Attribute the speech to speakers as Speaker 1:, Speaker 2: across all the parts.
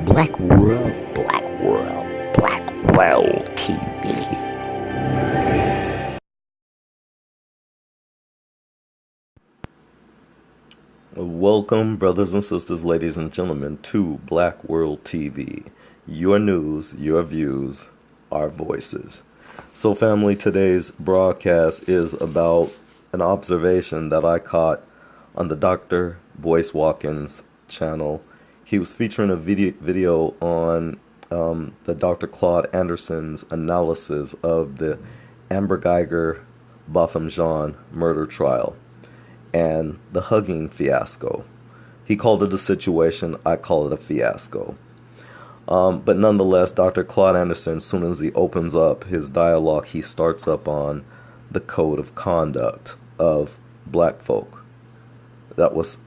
Speaker 1: Black World, Black World, Black World TV.
Speaker 2: Welcome, brothers and sisters, ladies and gentlemen, to Black World TV. Your news, your views, our voices. So, family, today's broadcast is about an observation that I caught on the Dr. Boyce Watkins channel. He was featuring a video on the Dr. Claude Anderson's analysis of the Amber Guyger Botham Jean murder trial and the hugging fiasco. He called it a situation, I call it a fiasco. But nonetheless, Dr. Claude Anderson, as soon as he opens up his dialogue, he starts up on the code of conduct of black folk. That was,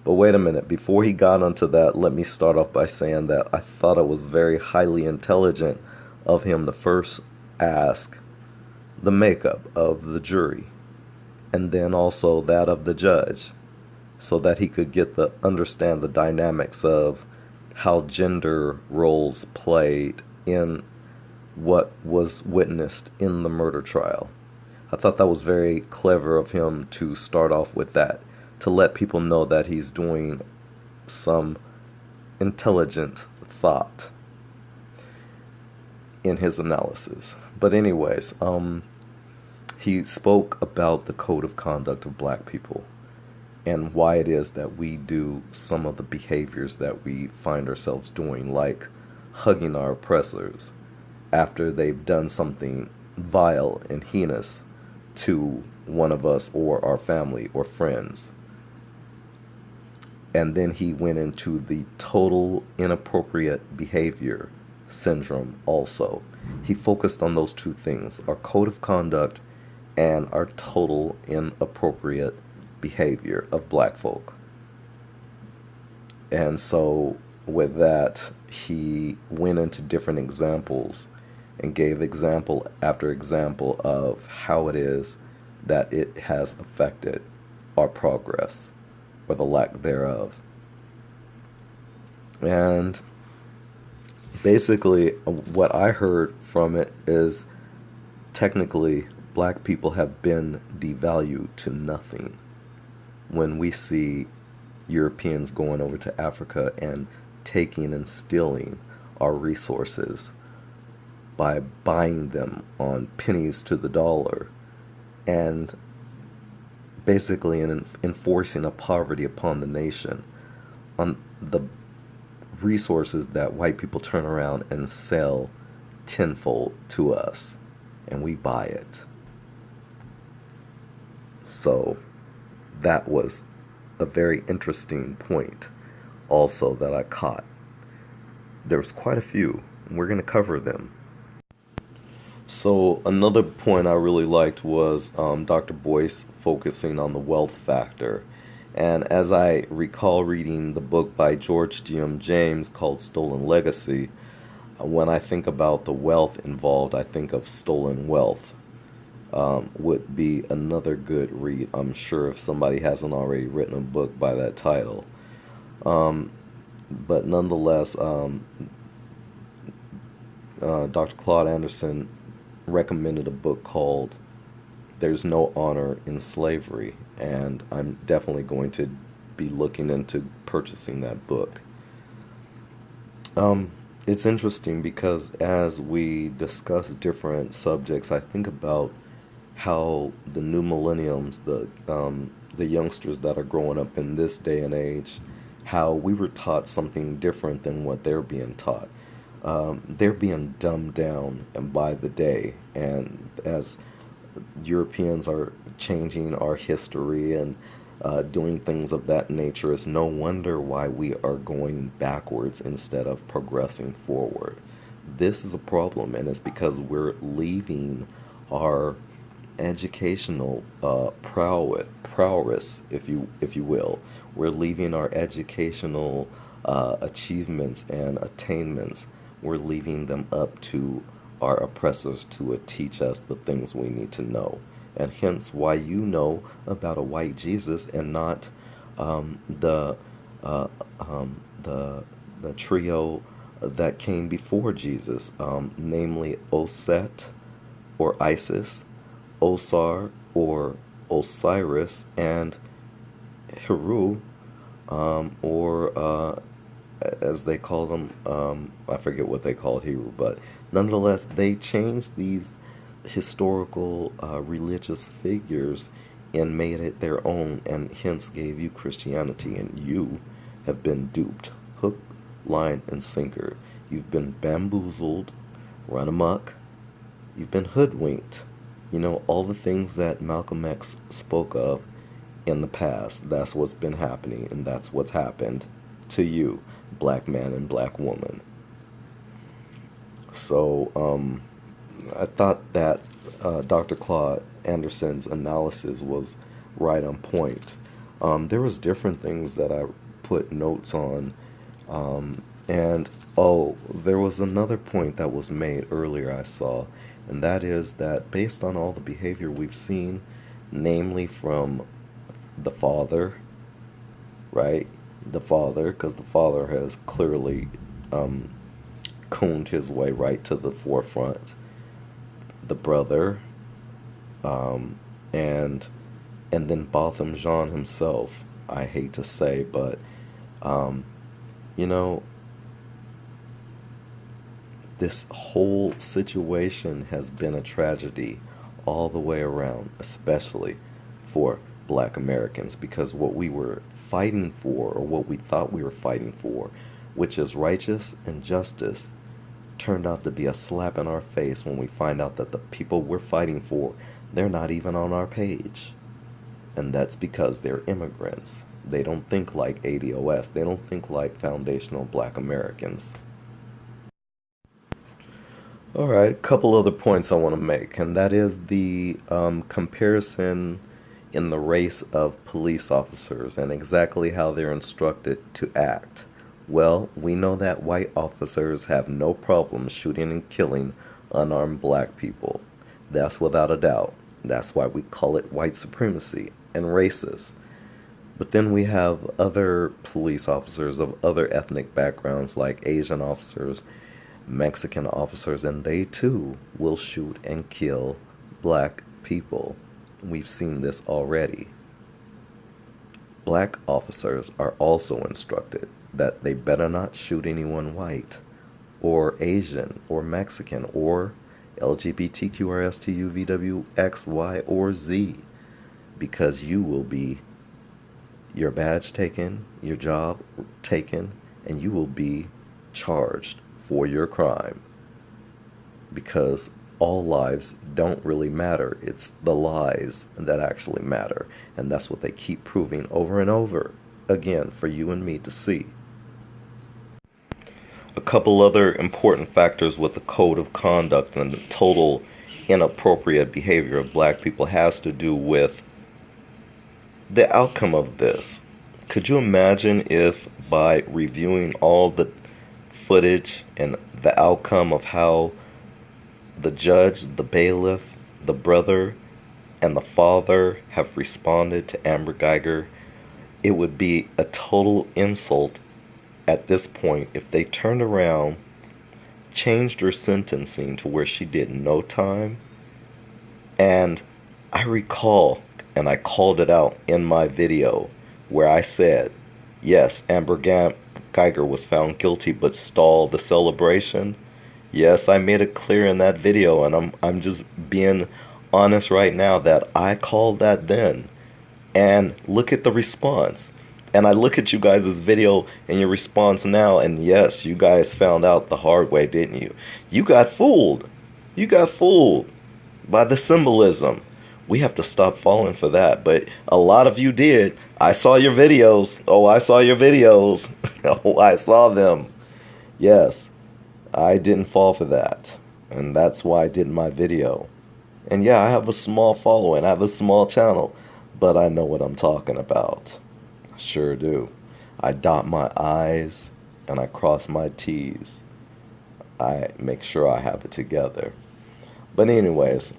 Speaker 2: but wait a minute. Before he got onto that, let me start off by saying that I thought it was very highly intelligent of him to first ask the makeup of the jury, and then also that of the judge, so that he could understand the dynamics of how gender roles played in what was witnessed in the murder trial. I thought that was very clever of him to start off with that, to let people know that he's doing some intelligent thought in his analysis. But anyways, he spoke about the code of conduct of black people and why it is that we do some of the behaviors that we find ourselves doing, like hugging our oppressors after they've done something vile and heinous to one of us or our family or friends. And then he went into the total inappropriate behavior syndrome also. He focused on those two things, our code of conduct and our total inappropriate behavior of black folk. And so with that, he went into different examples and gave example after example of how it is that it has affected our progress, or the lack thereof. And basically what I heard from it is, technically, black people have been devalued to nothing when we see Europeans going over to Africa and taking and stealing our resources by buying them on pennies to the dollar and basically enforcing a poverty upon the nation on the resources that white people turn around and sell tenfold to us, and we buy it. So that was a very interesting point also that I caught. There was quite a few, and we're going to cover them. So another point I really liked was Dr. Boyce focusing on the wealth factor. And as I recall reading the book by George G.M. James called Stolen Legacy, when I think about the wealth involved, I think of stolen wealth. Would be another good read, I'm sure, if somebody hasn't already written a book by that title. But nonetheless, Dr. Claude Anderson recommended a book called There's No Honor in Slavery, and I'm definitely going to be looking into purchasing that book. It's interesting because as we discuss different subjects, I think about how the new millenniums, the youngsters that are growing up in this day and age, how we were taught something different than what they're being taught. They're being dumbed down by the day, and as Europeans are changing our history and doing things of that nature, it's no wonder why we are going backwards instead of progressing forward. This is a problem, and it's because we're leaving our educational prowess, if you will. We're leaving our educational achievements and attainments. We're leaving them up to our oppressors to teach us the things we need to know, and hence why you know about a white Jesus and not the the trio that came before Jesus, namely Oset or Isis, Osar or Osiris, and Heru, or as they call them, I forget what they called Heru, but nonetheless, they changed these historical religious figures and made it their own, and hence gave you Christianity, and you have been duped, hook, line, and sinker. You've been bamboozled, run amok, you've been hoodwinked. You know, all the things that Malcolm X spoke of in the past, that's what's been happening, and that's what's happened to you, black man and black woman. So, I thought that Dr. Claude Anderson's analysis was right on point. There was different things that I put notes on, and there was another point that was made earlier I saw, and that is that based on all the behavior we've seen, namely from the father, right? The father, because the father has clearly cooned his way right to the forefront. The brother, and then Botham Jean himself. I hate to say, but you know, this whole situation has been a tragedy all the way around, especially for black Americans, because what we were fighting for, or what we thought we were fighting for, which is righteous and justice, turned out to be a slap in our face when we find out that the people we're fighting for, they're not even on our page. And that's because they're immigrants. They don't think like ADOS. They don't think like foundational black Americans. All right, a couple other points I want to make, and that is the comparison in the race of police officers and exactly how they're instructed to act. Well, we know that white officers have no problem shooting and killing unarmed black people. That's without a doubt. That's why we call it white supremacy and racist. But then we have other police officers of other ethnic backgrounds, like Asian officers, Mexican officers, and they too will shoot and kill black people. We've seen this already. Black officers are also instructed that they better not shoot anyone white or Asian or Mexican or LGBTQRSTUVWXY or Z, because you will be your badge taken, your job taken, and you will be charged for your crime, because all lives don't really matter. It's the lies that actually matter, and that's what they keep proving over and over again for you and me to see. A couple other important factors with the code of conduct and the total inappropriate behavior of black people has to do with the outcome of this. Could you imagine if by reviewing all the footage and the outcome of how the judge, the bailiff, the brother, and the father have responded to Amber Guyger, it would be a total insult at this point if they turned around, changed her sentencing to where she did no time. And I recall, and I called it out in my video, where I said, yes, Amber Guyger was found guilty, but stalled the celebration. Yes, I made it clear in that video, and I'm just being honest right now that I called that then. And look at the response. And I look at you guys' video and your response now, and yes, you guys found out the hard way, didn't you? You got fooled. You got fooled by the symbolism. We have to stop falling for that. But a lot of you did. I saw your videos. Oh, I saw your videos. Oh, I saw them. Yes, I didn't fall for that. And that's why I did my video. And yeah, I have a small following. I have a small channel. But I know what I'm talking about. I sure do. I dot my I's and I cross my T's. I make sure I have it together. But anyways,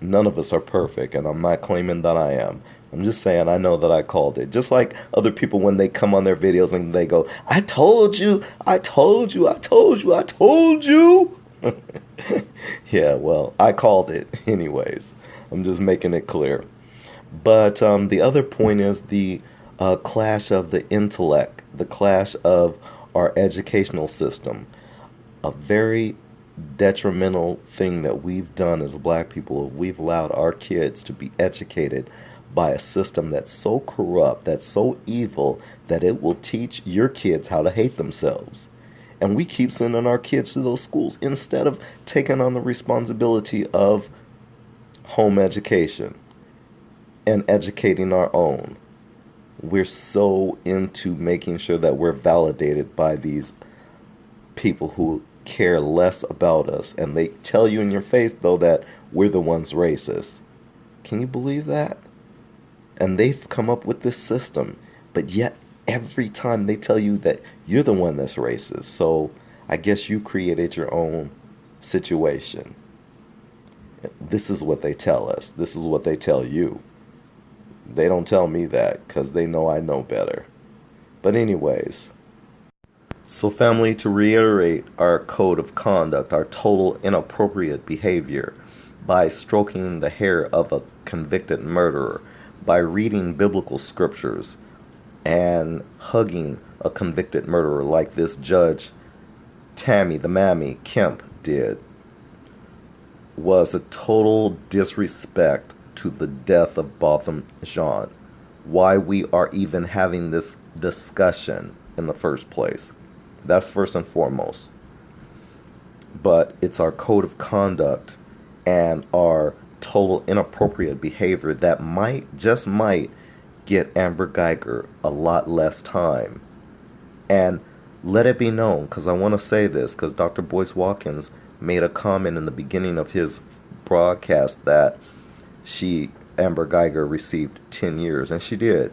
Speaker 2: None of us are perfect, and I'm not claiming that I am. I'm just saying I know that I called it. Just like other people when they come on their videos and they go, I told you, I told you, I told you, I told you. Yeah, well, I called it anyways. I'm just making it clear. But the other point is the clash of the intellect, the clash of our educational system. A very detrimental thing that we've done as black people. We've allowed our kids to be educated by a system that's so corrupt, that's so evil, that it will teach your kids how to hate themselves. And we keep sending our kids to those schools instead of taking on the responsibility of home education and educating our own. We're so into making sure that we're validated by these people who care less about us, and they tell you in your face though that we're the ones racist. Can you believe that? And they've come up with this system, but yet every time they tell you that you're the one that's racist. So I guess you created your own situation. This is what they tell us. This is what they tell you. They don't tell me that because they know I know better. But anyways, so family, to reiterate our code of conduct, our total inappropriate behavior, by stroking the hair of a convicted murderer, by reading biblical scriptures, and hugging a convicted murderer like this judge Tammy the Mammy Kemp did, was a total disrespect to the death of Botham Jean. Why we are even having this discussion in the first place. That's first and foremost. But it's our code of conduct and our total inappropriate behavior that might, just might, get Amber Guyger a lot less time. And let it be known, because I want to say this, because Dr. Boyce Watkins made a comment in the beginning of his broadcast that Amber Guyger, received 10 years, and she did.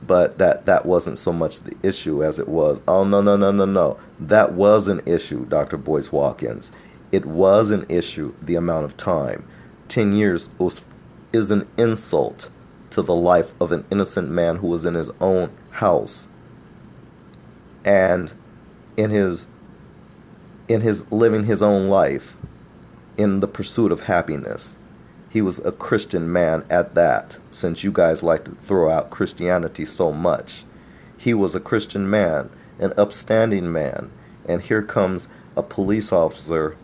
Speaker 2: But that wasn't so much the issue as it was, oh, no. That was an issue, Dr. Boyce Watkins. It was an issue, the amount of time. 10 years is an insult to the life of an innocent man who was in his own house and in his living his own life in the pursuit of happiness. He was a Christian man at that, since you guys like to throw out Christianity so much. He was a Christian man, an upstanding man, and here comes a police officer,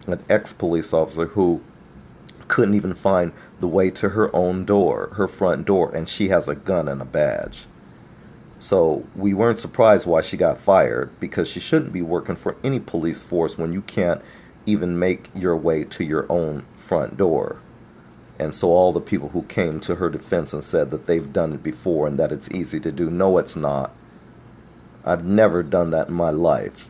Speaker 2: an ex-police officer who couldn't even find the way to her own door, her front door, and she has a gun and a badge. So we weren't surprised why she got fired, because she shouldn't be working for any police force when you can't even make your way to your own front door. And so all the people who came to her defense and said that they've done it before and that it's easy to do, no, it's not. I've never done that in my life,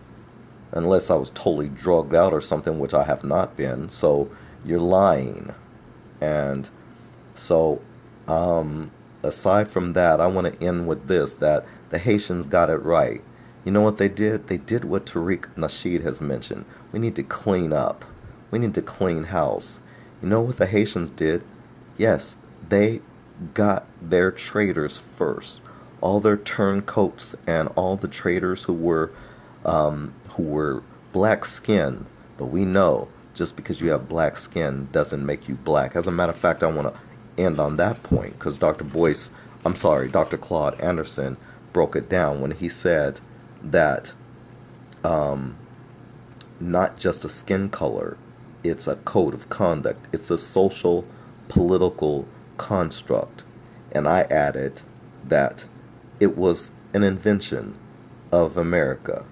Speaker 2: unless I was totally drugged out or something, which I have not been. So you're lying. And so aside from that, I want to end with this, that the Haitians got it right. You know what they did? They did what Tariq Nasheed has mentioned. We need to clean up. We need to clean house. You know what the Haitians did? Yes, they got their traders first. All their turncoats and all the traders who were black skinned. But we know just because you have black skin doesn't make you black. As a matter of fact, I want to end on that point because Dr. Claude Anderson broke it down when he said that not just a skin color, it's a code of conduct. It's a social, political construct. And I added that it was an invention of America,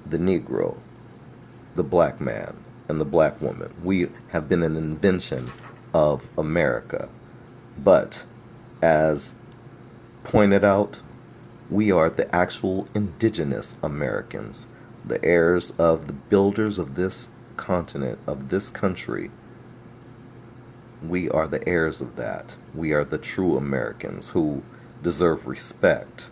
Speaker 2: the Negro, the black man, and the black woman. We have been an invention of America. But as pointed out, we are the actual indigenous Americans, the heirs of the builders of this continent, of this country. We are the heirs of that. We are the true Americans who deserve respect,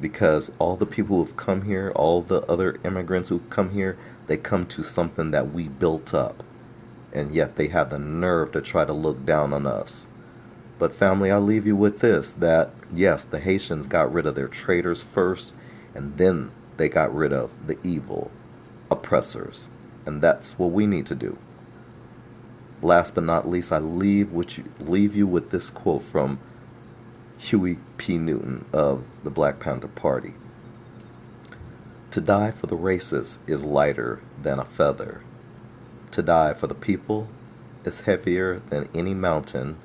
Speaker 2: because all the people who've come here, all the other immigrants who've come here, they come to something that we built up. and yet they have the nerve to try to look down on us. But family, I'll leave you with this, that yes, the Haitians got rid of their traitors first, and then they got rid of the evil oppressors. And that's what we need to do. Last but not least, I leave you with this quote from Huey P. Newton of the Black Panther Party. To die for the racists is lighter than a feather. To die for the people is heavier than any mountain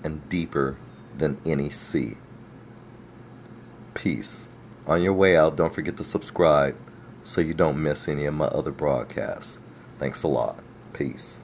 Speaker 2: and deeper than any sea. Peace. On your way out, don't forget to subscribe so you don't miss any of my other broadcasts. Thanks a lot. Peace.